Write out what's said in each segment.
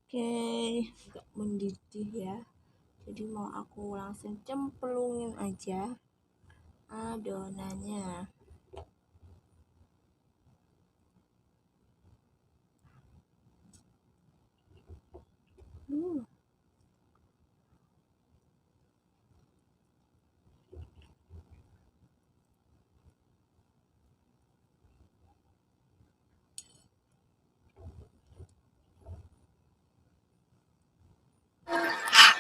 Oke, agak mendidih ya. Jadi mau aku langsung cemplungin aja adonannya. Uh.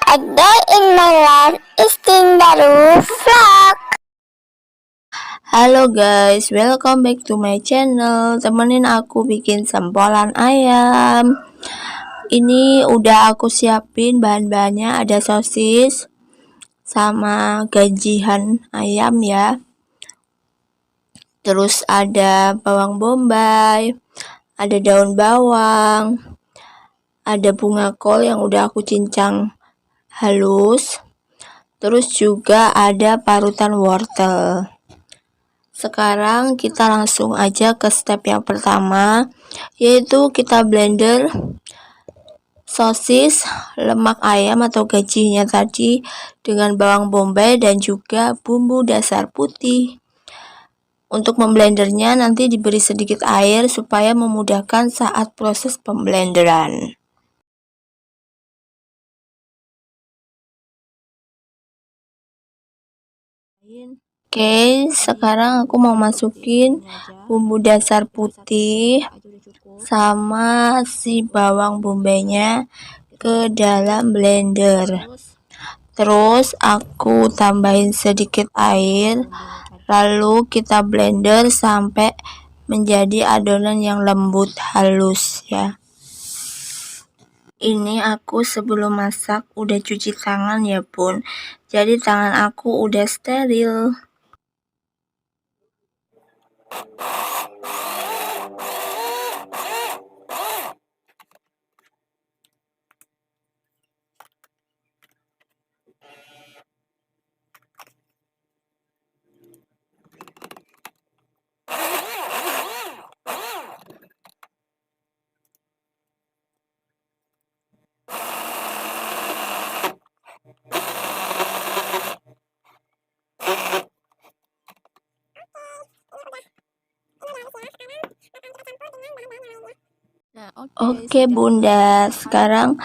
A day in my life Istin baru vlog. Halo guys, welcome back to my channel. Temenin aku bikin sempolan ayam. Ini udah aku siapin bahan-bahannya, ada sosis sama gajihan ayam ya. Terus ada bawang bombay, ada daun bawang, ada bunga kol yang udah aku cincang halus. Terus juga ada parutan wortel. Sekarang kita langsung aja ke step yang pertama, yaitu kita blender sosis, lemak ayam atau gajinya tadi dengan bawang bombay dan juga bumbu dasar putih. Untuk memblendernya nanti diberi sedikit air supaya memudahkan saat proses pemblenderan. Oke, sekarang aku mau masukin bumbu dasar putih sama si bawang bombaynya ke dalam blender. Terus aku tambahin sedikit air, lalu kita blender sampai menjadi adonan yang lembut halus ya. Ini aku sebelum masak udah cuci tangan ya bun, jadi tangan aku udah steril. Oke bunda, sekarang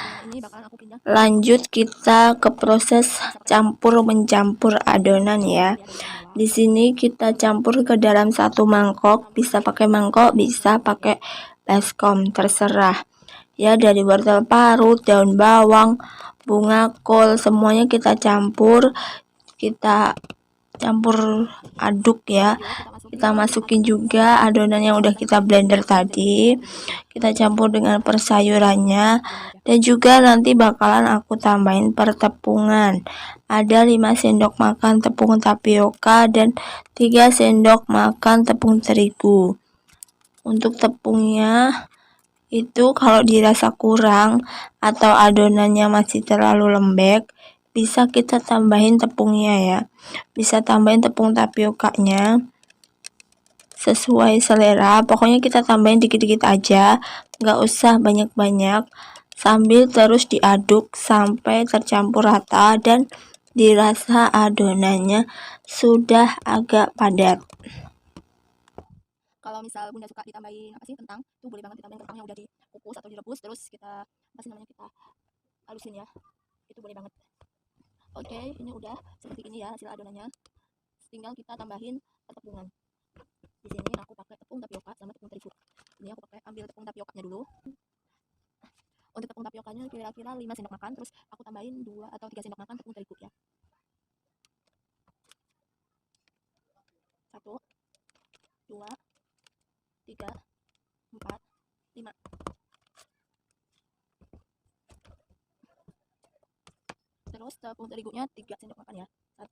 lanjut kita ke proses campur mencampur adonan ya. Di sini kita campur ke dalam satu mangkok, bisa pakai mangkok, bisa pakai baskom, terserah. Ya, dari wortel parut, daun bawang, bunga kol, semuanya kita campur aduk ya. Kita masukin juga adonan yang udah kita blender tadi, kita campur dengan persayurannya, dan juga nanti bakalan aku tambahin pertepungan. Ada 5 sendok makan tepung tapioka dan 3 sendok makan tepung terigu. Untuk tepungnya itu kalau dirasa kurang atau adonannya masih terlalu lembek, bisa kita tambahin tepungnya ya. Bisa tambahin tepung tapiokanya sesuai selera, pokoknya kita tambahin dikit-dikit aja, nggak usah banyak-banyak, sambil terus diaduk sampai tercampur rata dan dirasa adonannya sudah agak padat. Kalau misal bunda suka ditambahin kentang, tuh boleh banget ditambahin kentangnya udah dikukus atau direbus, terus kita kita halusin ya, itu boleh banget. Oke, ini udah seperti ini ya hasil adonannya, tinggal kita tambahin tepungan. Di sini aku pakai tepung tapioka sama tepung terigu. Ini aku ambil tepung tapiokanya dulu. Untuk tepung tapiokanya kira-kira 5 sendok makan, terus aku tambahin 2 atau 3 sendok makan tepung terigu ya. 1 2 3 4 5. Terus tepung terigunya 3 sendok makan ya. 1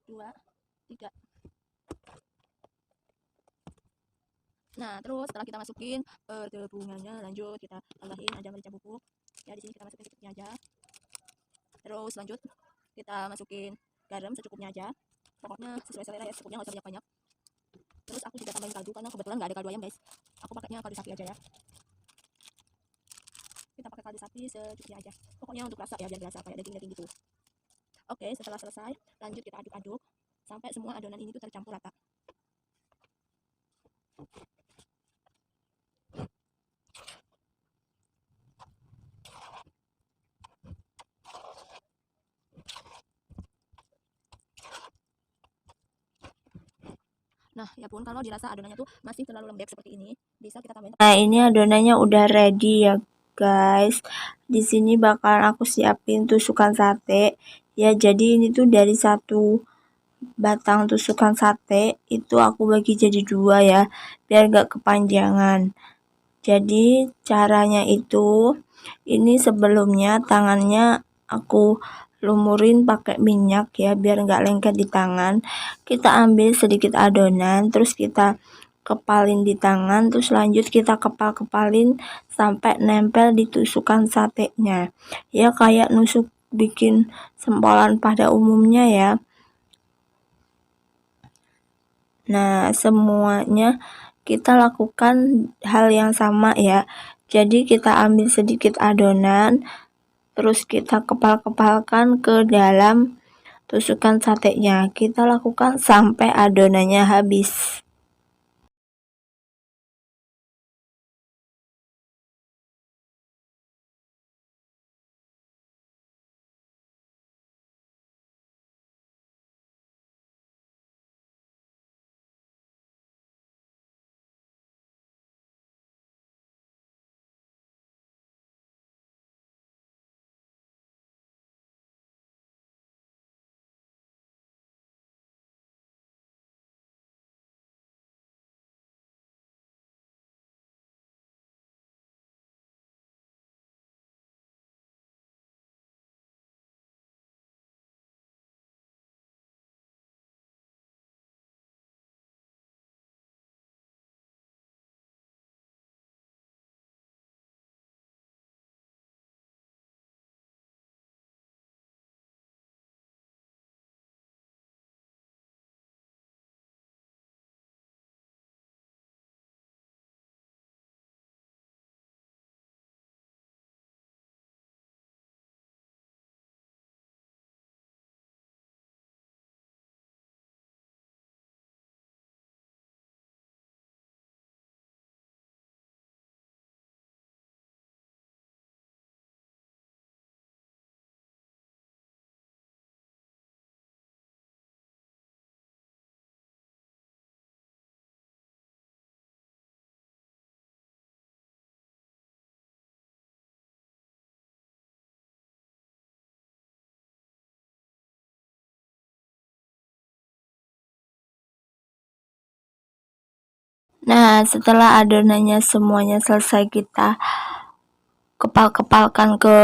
2 3. Nah, terus setelah kita masukin pertepungannya, lanjut kita tambahin ada merica bubuk. Ya, di sini kita masukin secukupnya aja. Terus lanjut kita masukin garam secukupnya aja. Pokoknya sesuai selera ya, secukupnya nggak usah banyak-banyak. Terus aku juga tambahin kaldu karena kebetulan nggak ada kaldu ayam guys. Aku pakainya kaldu sapi aja ya. Kita kita pakai kaldu sapi secukupnya aja. Pokoknya untuk rasa ya, biar berasa kayak daging-daging gitu. Oke, setelah selesai, lanjut kita aduk-aduk sampai semua adonan ini tuh tercampur rata. Nah, ya pun kalau dirasa adonannya tuh masih terlalu lembek seperti ini, bisa kita tambahin. Nah, ini adonannya udah ready ya, guys. Di sini bakalan aku siapin tusukan sate. Ya, jadi ini tuh dari satu batang tusukan sate itu aku bagi jadi 2 ya, biar gak kepanjangan. Jadi caranya itu, ini sebelumnya tangannya aku lumurin pakai minyak ya, biar nggak lengket di tangan. Kita ambil sedikit adonan, terus kita kepalin di tangan, terus lanjut kita kepal-kepalin sampai nempel di tusukan satenya. Ya kayak nusuk bikin sempolan pada umumnya ya. Nah, semuanya kita lakukan hal yang sama ya. Jadi kita ambil sedikit adonan, terus kita kepal-kepalkan ke dalam tusukan satenya. Kita lakukan sampai adonannya habis. Nah, setelah adonannya semuanya selesai kita kepal-kepalkan ke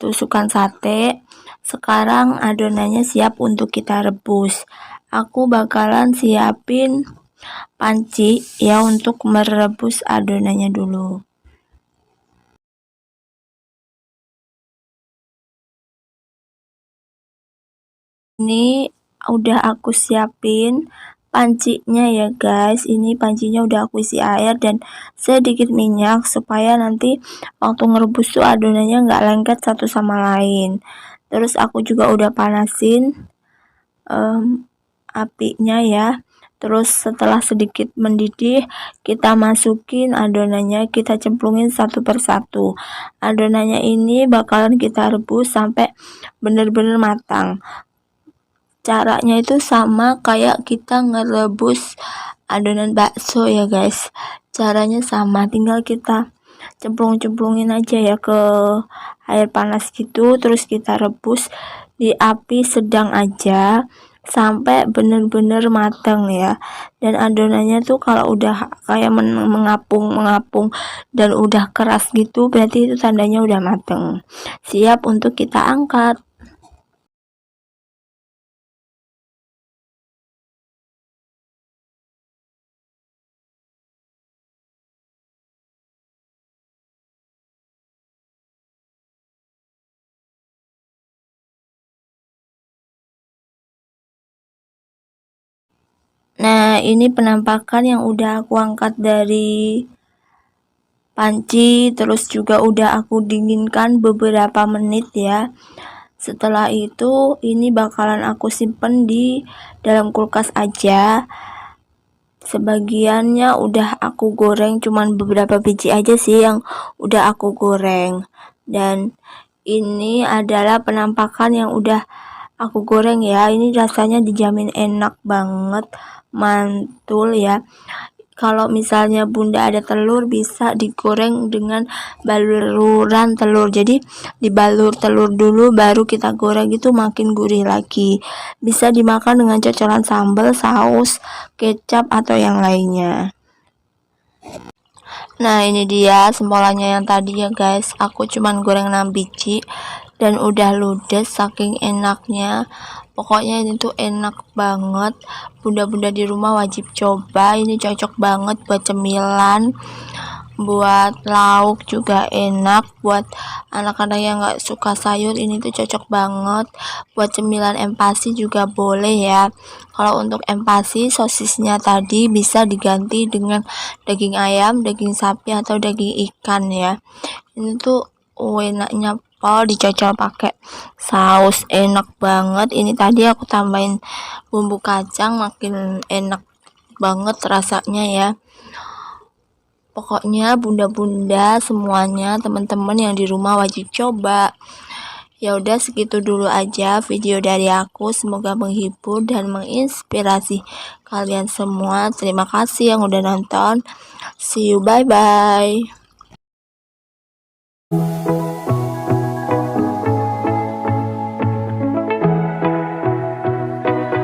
tusukan sate, sekarang adonannya siap untuk kita rebus. Aku bakalan siapin panci ya untuk merebus adonannya dulu. Ini udah aku siapin pancinya ya guys. Ini pancinya udah aku isi air dan sedikit minyak supaya nanti waktu ngerebus tuh adonannya nggak lengket satu sama lain. Terus aku juga udah panasin apinya ya. Terus setelah sedikit mendidih, kita masukin adonannya, kita cemplungin satu persatu. Adonannya ini bakalan kita rebus sampai bener-bener matang. Caranya itu sama kayak kita ngerebus adonan bakso ya guys. Caranya sama, tinggal kita cemplung-cemplungin aja ya ke air panas gitu, terus kita rebus di api sedang aja sampai bener-bener mateng ya. Dan adonannya tuh kalau udah kayak mengapung dan udah keras gitu, berarti itu tandanya udah mateng, siap untuk kita angkat. Nah, ini penampakan yang udah aku angkat dari panci, terus juga udah aku dinginkan beberapa menit ya. Setelah itu ini bakalan aku simpen di dalam kulkas aja. Sebagiannya udah aku goreng, cuman beberapa biji aja sih yang udah aku goreng. Dan ini adalah penampakan yang udah aku goreng ya. Ini rasanya dijamin enak banget, mantul ya. Kalau misalnya bunda ada telur, bisa digoreng dengan baluran telur. Jadi dibalur telur dulu baru kita goreng, itu makin gurih lagi. Bisa dimakan dengan cocolan sambal, saus, kecap atau yang lainnya. Nah, ini dia sempolannya yang tadi ya guys. Aku cuman goreng 6 biji dan udah ludes saking enaknya. Pokoknya ini tuh enak banget. Bunda-bunda di rumah wajib coba. Ini cocok banget buat cemilan, buat lauk juga enak. Buat anak-anak yang gak suka sayur, ini tuh cocok banget. Buat cemilan empasi juga boleh ya. Kalau untuk empasi, sosisnya tadi bisa diganti dengan daging ayam, daging sapi atau daging ikan ya. Ini tuh enaknya dicocol pakai saus, enak banget. Ini tadi aku tambahin bumbu kacang, makin enak banget rasanya ya. Pokoknya bunda-bunda semuanya, teman-teman yang di rumah wajib coba. Ya udah, segitu dulu aja video dari aku. Semoga menghibur dan menginspirasi kalian semua. Terima kasih yang udah nonton. See you, bye bye.